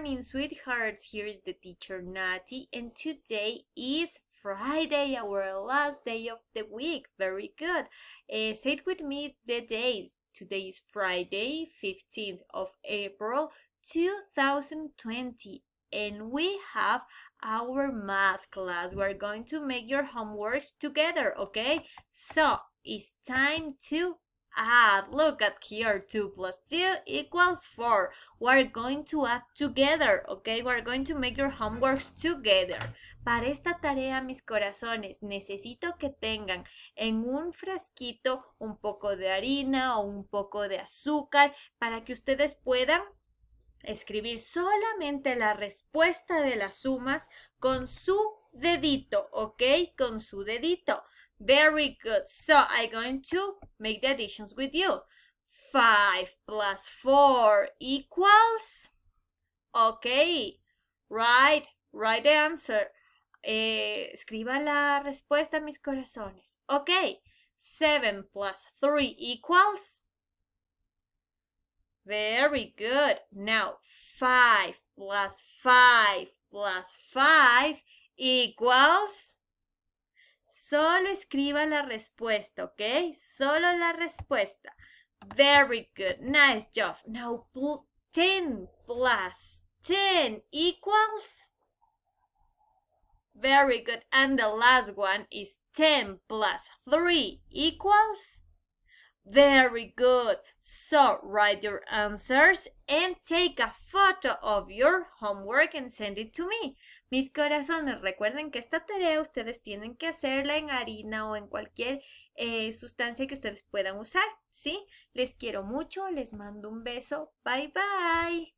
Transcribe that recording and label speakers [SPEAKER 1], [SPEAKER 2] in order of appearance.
[SPEAKER 1] morning, sweethearts. Here is the teacher Nati, and today is Friday, our last day of the week. Very good. Say it with me, the days. Today is Friday, 15th of April, 2020, and we have our math class. We're going to make your homeworks together, okay? So, it's time to add. Look at here, 2 plus 2 equals 4. We're going to add together, okay? We're going to make your homeworks together. Para esta tarea, mis corazones, necesito que tengan en un frasquito un poco de harina o un poco de azúcar para que ustedes puedan escribir solamente la respuesta de las sumas con su dedito, ¿ok? Con su dedito. Very good. So I'm going to make the additions with you. 5 plus 4 equals. Okay. Right the answer. Escriba la respuesta, mis corazones. Okay. 7 plus 3 equals. Very good. Now, 5 plus 5 plus 5 equals. Solo escriba la respuesta, ¿ok? Solo la respuesta. Very good. Nice job. Now, 10 plus 10 equals. Very good. And the last one is 10 plus 3 equals. Very good. So write your answers and take a photo of your homework and send it to me. Mis corazones, recuerden que esta tarea ustedes tienen que hacerla en harina o en cualquier sustancia que ustedes puedan usar, ¿sí? Les quiero mucho, les mando un beso. Bye bye.